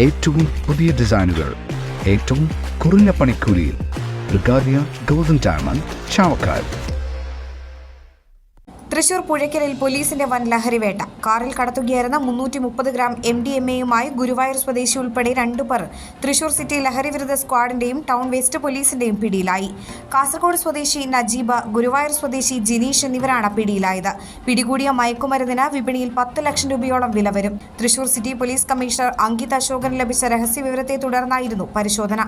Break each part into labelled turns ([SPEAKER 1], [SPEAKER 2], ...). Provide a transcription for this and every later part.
[SPEAKER 1] ഏറ്റവും പുതിയ ഡിസൈനുകൾ ഏറ്റവും കുറഞ്ഞ പണിക്കൂലിയിൽ. ബ്രിഗാദിയ ഗോൾഡൻ ഡയമണ്ട്, ചാവക്കാട്.
[SPEAKER 2] തൃശൂർ പുഴയ്ക്കലിൽ പോലീസിന്റെ വൻ ലഹരിവേട്ട. കാറിൽ കടത്തുകയായിരുന്ന 330 ഗ്രാം MDMA-യുമായി ഗുരുവായൂർ സ്വദേശി ഉൾപ്പെടെ 2 പേർ തൃശൂർ സിറ്റി ലഹരിവിരുദ്ധ സ്ക്വാഡിന്റെയും ടൗൺ വെസ്റ്റ് പോലീസിന്റെയും പിടിയിലായി. കാസർഗോഡ് സ്വദേശി നജീബ്, ഗുരുവായൂർ സ്വദേശി ജിനീഷ് എന്നിവരാണ് പിടിയിലായത്. പിടികൂടിയ മയക്കുമരുന്നിന് വിപണിയിൽ 10 ലക്ഷം രൂപയോളം വില വരും. Thrissur city police commissioner Ankith അശോകന് ലഭിച്ച രഹസ്യവിവരത്തെ തുടർന്നായിരുന്നു പരിശോധന.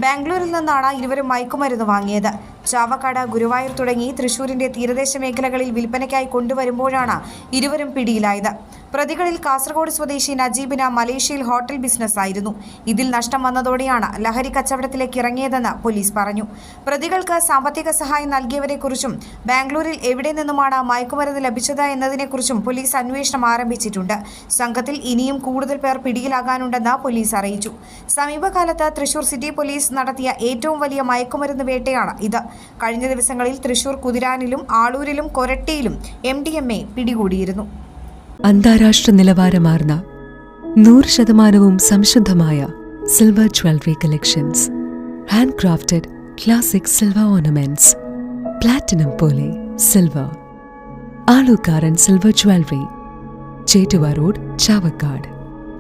[SPEAKER 2] ബാംഗ്ലൂരിൽ നിന്നാണ് ഇരുവരും മയക്കുമരുന്ന് വാങ്ങിയത്. ചാവക്കാട്, ഗുരുവായൂർ തുടങ്ങി തൃശൂരിന്റെ തീരദേശ മേഖലകളിൽ വിൽപ്പനയ്ക്കായി കൊണ്ടുവരുമ്പോഴാണ് ഇരുവരും പിടിയിലായത്. പ്രതികളിൽ കാസർഗോഡ് സ്വദേശി നജീബിന് മലേഷ്യയിൽ ഹോട്ടൽ ബിസിനസ് ആയിരുന്നു. ഇതിൽ നഷ്ടം വന്നതോടെയാണ് ലഹരി കച്ചവടത്തിലേക്ക് ഇറങ്ങിയതെന്ന് പോലീസ് പറഞ്ഞു. പ്രതികൾക്ക് സാമ്പത്തിക സഹായം നൽകിയവരെക്കുറിച്ചും ബാംഗ്ലൂരിൽ എവിടെ നിന്നുമാണ് മയക്കുമരുന്ന് ലഭിച്ചത് എന്നതിനെക്കുറിച്ചും പോലീസ് അന്വേഷണം ആരംഭിച്ചിട്ടുണ്ട്. സംഘത്തിൽ ഇനിയും കൂടുതൽ പേർ പിടിയിലാകാനുണ്ടെന്ന് പോലീസ് അറിയിച്ചു. സമീപകാലത്ത് തൃശൂർ സിറ്റി പോലീസ് നടത്തിയ ഏറ്റവും വലിയ മയക്കുമരുന്ന് വേട്ടയാണ് ഇത്. കഴിഞ്ഞ ദിവസങ്ങളിൽ തൃശൂർ കുതിരാനിലും ആളൂരിലും കൊരട്ടിയിലും MDMA പിടികൂടിയിരുന്നു.
[SPEAKER 3] അന്താരാഷ്ട്ര നിലവാരമാർന്ന 100% സംശുദ്ധമായ silver jewellery collections, hand crafted classic silver ornaments, platinum പോലെ silver, Alookkaran silver jewellery, Chettuva road, Chavakkad,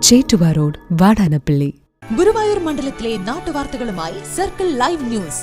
[SPEAKER 3] Chettuva road, Vadanappally.
[SPEAKER 4] Guruvayur മണ്ഡലത്തിലെ നാട്ടുവാർത്തകളുമായി സർക്കിൾ ലൈവ് ന്യൂസ്.